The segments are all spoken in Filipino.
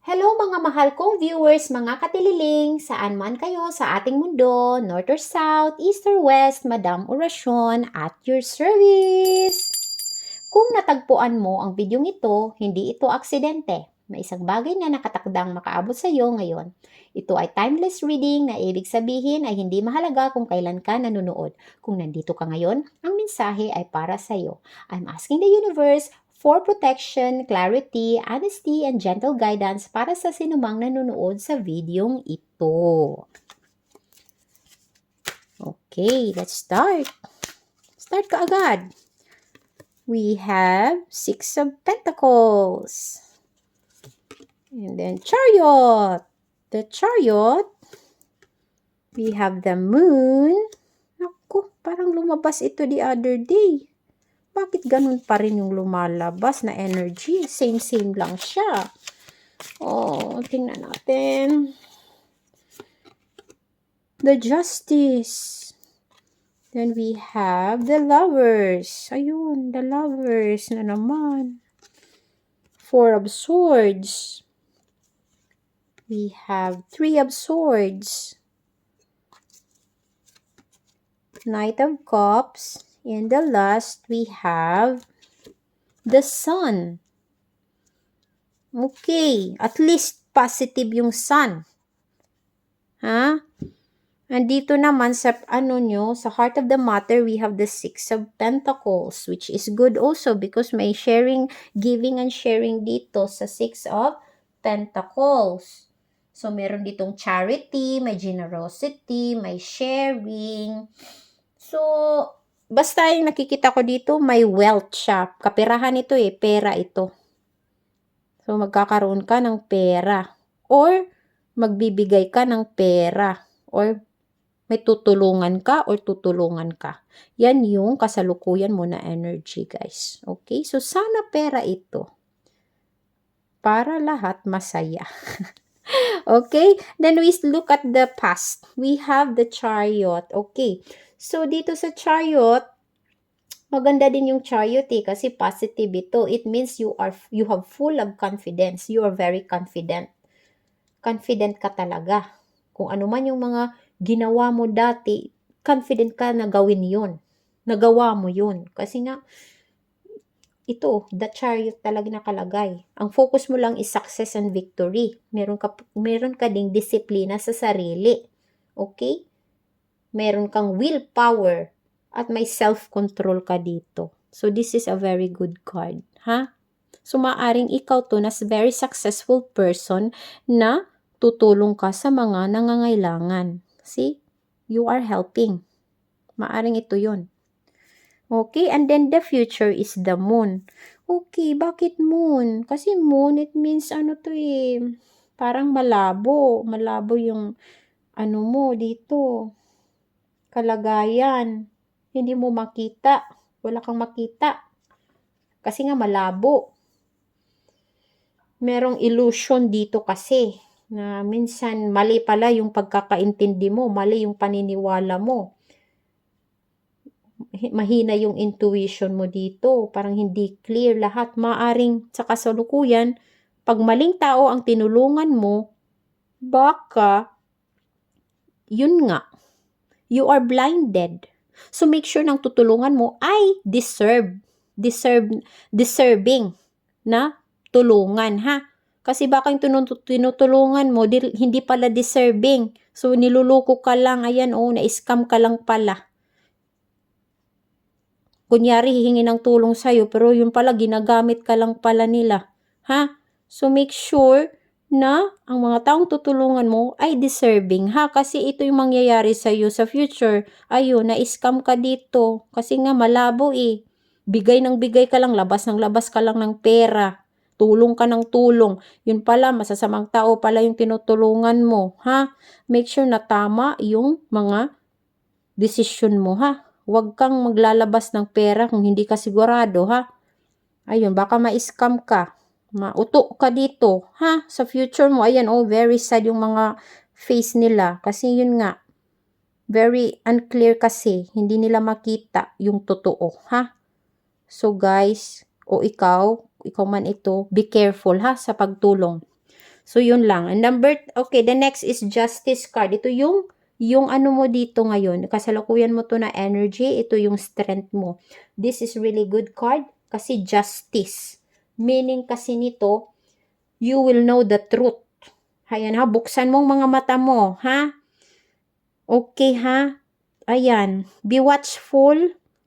Hello mga mahal kong viewers, mga katililing, saan man kayo sa ating mundo, North or South, East or West, Madam Orasyon at your service! Kung natagpuan mo ang bidyong ito, hindi ito aksidente. May isang bagay na nakatakdang makaabot sa iyo ngayon. Ito ay timeless reading na ibig sabihin ay hindi mahalaga kung kailan ka nanonood. Kung nandito ka ngayon, ang mensahe ay para sa iyo. I'm asking the universe for protection, clarity, honesty, and gentle guidance para sa sinumang nanonood sa videong ito. Okay, let's start. Start ka agad. We have Six of Pentacles. And then Chariot. The Chariot. We have the Moon. Naku, parang lumabas ito the other day. Bakit ganun pa rin yung lumalabas na energy? Same lang siya. Oh, tingnan natin. The Justice. Then we have the Lovers. Ayun, the Lovers na naman. Four of Swords. We have Three of Swords. Knight of Cups. And the last, we have the Sun. Okay, at least positive yung Sun. Ha? Andito naman sa sa heart of the matter, we have the Six of Pentacles, which is good also because may sharing, giving and sharing dito sa Six of Pentacles. So, meron ditong charity, may generosity, may sharing. So, basta yung nakikita ko dito, may wealth siya. Kaperahan ito pera ito. So, magkakaroon ka ng pera. Or, magbibigay ka ng pera. Or, may tutulungan ka or tutulungan ka. Yan yung kasalukuyan mo na energy, guys. Okay? So, sana pera ito. Para lahat masaya. Okay? Then, we look at the past. We have the Chariot. Okay. So, dito sa Chariot, maganda din yung Chariot kasi positive ito. It means you have full of confidence. You are very confident. Confident ka talaga. Kung ano man yung mga ginawa mo dati, confident ka na gawin yun. Nagawa mo yun. Kasi nga, ito, the Chariot talaga nakalagay. Ang focus mo lang is success and victory. Meron ka ding disiplina sa sarili. Okay? Meron kang willpower at may self-control ka dito. So, this is a very good card. Ha? So, maaring ikaw to na very successful person na tutulong ka sa mga nangangailangan. See? You are helping. Maaring ito yun. Okay? And then the future is the moon. Okay, bakit moon? Kasi moon, it means parang malabo. Malabo yung mo dito. Kalagayan. Hindi mo makita. Wala kang makita. Kasi nga malabo. Merong illusion dito kasi na minsan mali pala yung pagkakaintindi mo, mali yung paniniwala mo. Mahina yung intuition mo dito, parang hindi clear lahat. Maaring sa kasalukuyan, pag maling tao ang tinulungan mo, baka, yun nga, you are blinded. So make sure nang tutulungan mo ay deserving na tulungan, ha? Kasi baka yung tinutulungan mo, hindi pala deserving. So, niluloko ka lang. Ayan, na-scam ka lang pala. Kunyari, hihingi ng tulong sa'yo, pero yung pala, ginagamit ka lang pala nila. Ha? So, make sure na ang mga taong tutulungan mo ay deserving, ha? Kasi ito yung mangyayari sa'yo sa future. Ayun, na-scam ka dito. Kasi nga, malabo Bigay ng bigay ka lang, labas ng labas ka lang ng pera. Tulong ka ng tulong. Yun pala, masasamang tao pala yung tinutulungan mo, ha? Make sure na tama yung mga desisyon mo, ha? Huwag kang maglalabas ng pera kung hindi ka sigurado, ha? Ayun, baka ma-scam ka. Mauto ka dito, ha? Sa future mo, ayan, very sad yung mga face nila. Kasi yun nga, very unclear kasi. Hindi nila makita yung totoo, ha? So, guys, ikaw man ito, be careful ha sa pagtulong. So, yun lang. And okay, the next is justice card. Ito yung ano mo dito ngayon. Kasalukuyan mo to na energy. Ito yung strength mo. This is really good card kasi justice. Meaning kasi nito, you will know the truth. Ayan ha, buksan mong mga mata mo, ha? Okay ha? Ayan, be watchful,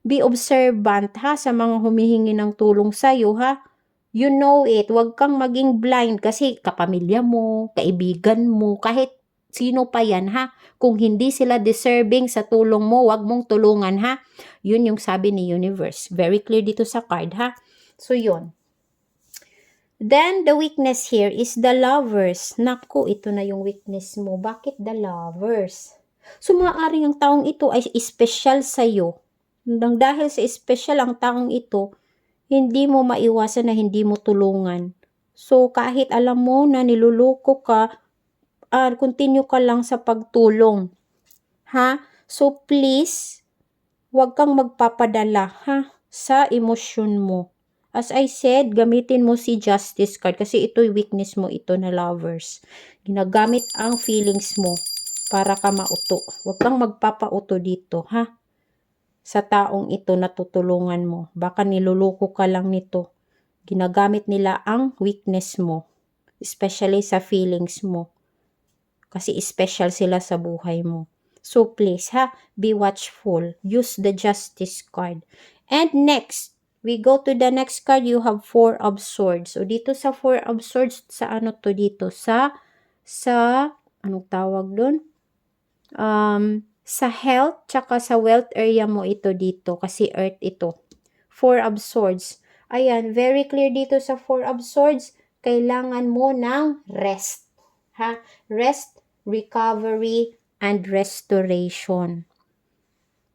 be observant ha sa mga humihingi ng tulong sa'yo ha. You know it, huwag kang maging blind kasi kapamilya mo, kaibigan mo, kahit sino pa yan ha. Kung hindi sila deserving sa tulong mo, huwag mong tulungan ha. Yun yung sabi ni universe. Very clear dito sa card ha. So yun. Then, the weakness here is the lovers. Naku, ito na yung weakness mo. Bakit the lovers? So, maaaring ang taong ito ay special sa'yo. Nang dahil sa special ang taong ito, hindi mo maiwasan na hindi mo tulungan. So, kahit alam mo na niluloko ka, continue ka lang sa pagtulong. Ha? So, please, huwag kang magpapadala, ha? Sa emosyon mo. As I said, gamitin mo si justice card kasi ito'y weakness mo, ito na lovers. Ginagamit ang feelings mo para ka mauto. Huwag kang magpapauto dito, ha? Sa taong ito na tutulungan mo. Baka niluloko ka lang nito. Ginagamit nila ang weakness mo. Especially sa feelings mo. Kasi special sila sa buhay mo. So please, ha? Be watchful. Use the justice card. And next, we go to the next card. You have 4 of swords. So, dito sa 4 of swords, sa ano to dito? Sa anong tawag doon? Sa health, tsaka sa wealth area mo ito dito. Kasi earth ito. 4 of swords. Ayan, very clear dito sa 4 of swords. Kailangan mo ng rest. Ha? Rest, recovery, and restoration.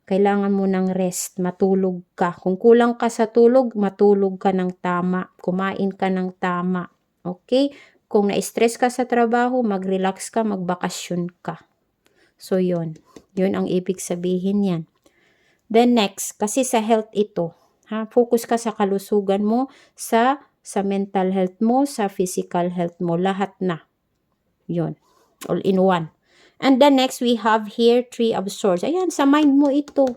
Kailangan mo ng rest, matulog ka. Kung kulang ka sa tulog, matulog ka ng tama. Kumain ka ng tama. Okay? Kung na-stress ka sa trabaho, mag-relax ka, magbakasyon ka. So, yun. Yun ang ibig sabihin yan. Then next, kasi sa health ito. Ha? Focus ka sa kalusugan mo, sa mental health mo, sa physical health mo. Lahat na. Yun. All in one. And the next, we have here 3 of swords. Ayan, sa mind mo ito.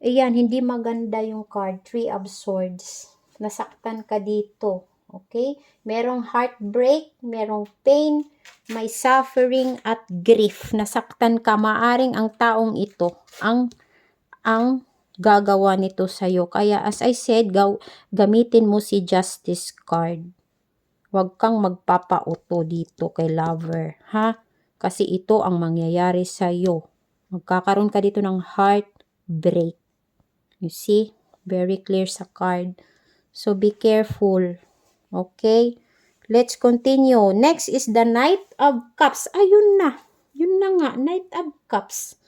Ayan, hindi maganda yung card. 3 of swords. Nasaktan ka dito. Okay? Merong heartbreak, merong pain, may suffering, at grief. Nasaktan ka. Maaring ang taong ito, ang gagawa nito sa'yo. Kaya, as I said, gamitin mo si justice card. Huwag kang magpapauto dito kay lover. Ha? Kasi ito ang mangyayari sa'yo. Magkakaroon ka dito ng heartbreak. You see? Very clear sa card. So, be careful. Okay? Let's continue. Next is the Knight of Cups. Ayun na. Yun na nga. Knight of Cups.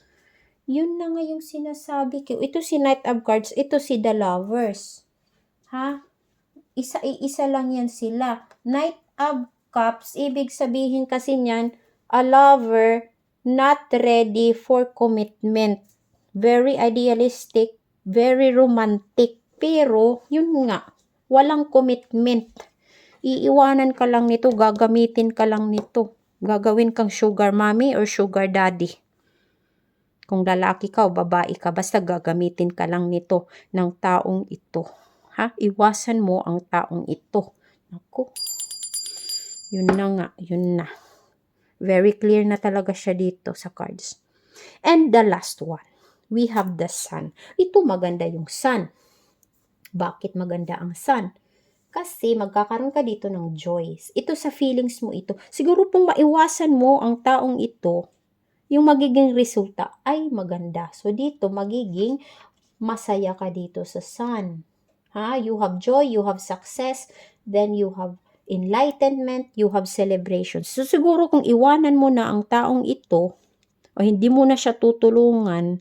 Yun na nga yung sinasabi ko. Ito si Knight of Cards. Ito si the Lovers. Ha? Isa lang yan sila. Knight of Cups. Ibig sabihin kasi niyan, a lover not ready for commitment. Very idealistic, very romantic. Pero, yun nga, walang commitment. Iiwanan ka lang nito, gagamitin ka lang nito. Gagawin kang sugar mommy or sugar daddy. Kung lalaki ka o babae ka, basta gagamitin ka lang nito ng taong ito. Ha? Iwasan mo ang taong ito. Naku. Yun na nga, yun na. Very clear na talaga siya dito sa cards. And the last one, we have the sun. Ito maganda yung sun. Bakit maganda ang sun? Kasi magkakaroon ka dito ng joys. Ito sa feelings mo ito. Siguro pong maiwasan mo ang taong ito, yung magiging resulta ay maganda. So dito magiging masaya ka dito sa sun. Ha? You have joy, you have success, then you have enlightenment, you have celebration. So siguro kung iwanan mo na ang taong ito, o hindi mo na siya tutulungan,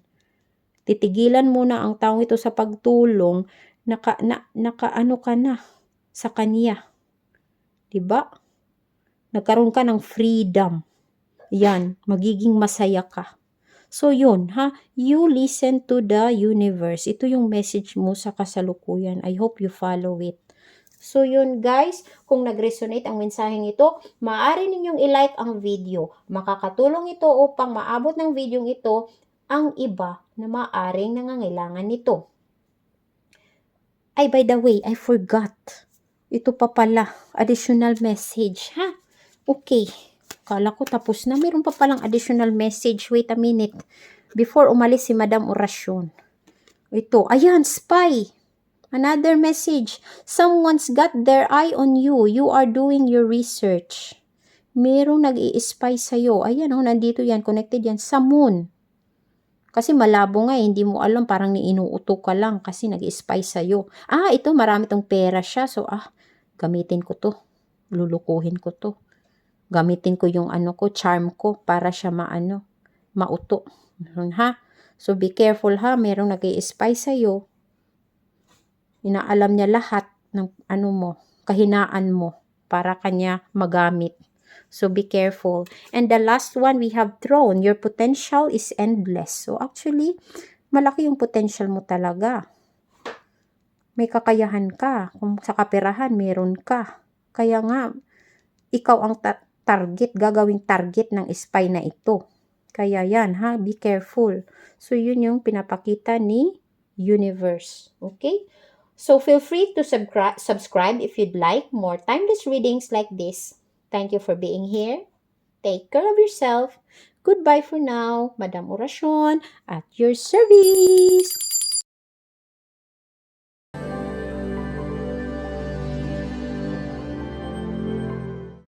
titigilan mo na ang taong ito sa pagtulong, nakaano ka na sa kanya. Diba? Nagkaroon ka ng freedom. Yan, magiging masaya ka. So yun, ha? You listen to the universe. Ito yung message mo sa kasalukuyan. I hope you follow it. So yun guys, kung nag-resonate ang mensaheng ito, maaari ninyong i-like ang video. Makakatulong ito upang maabot ng video ito ang iba na maaring nangangailangan nito. Ay, by the way, I forgot. Ito pa pala, additional message, ha? Okay. Kala ko tapos na. Meron pa palang additional message. Wait a minute. Before umalis si Madam Orasyon. Ito, ayan, spy. Another message. Someone's got their eye on you. You are doing your research. Merong nag-i-spy sa'yo. Ayan, nandito yan. Connected yan sa moon. Kasi malabo nga hindi mo alam, parang inuuto ka lang kasi nag-i-spy sa'yo. Ito, marami tong pera siya. So, gamitin ko to. Lulukuhin ko to. Gamitin ko yung charm ko para siya mauto. Ha? So, be careful ha. Merong nag-i-spy sa'yo. Inaalam niya lahat ng kahinaan mo para kanya magamit. So, be careful. And the last one, we have throne. Your potential is endless. So, actually, malaki yung potential mo talaga. May kakayahan ka. Kung sa kaperahan, meron ka. Kaya nga, ikaw ang gagawing target ng spy na ito. Kaya yan, ha? Be careful. So, yun yung pinapakita ni universe. Okay? So, feel free to subscribe if you'd like more timeless readings like this. Thank you for being here. Take care of yourself. Goodbye for now. Madam Orasyon at your service.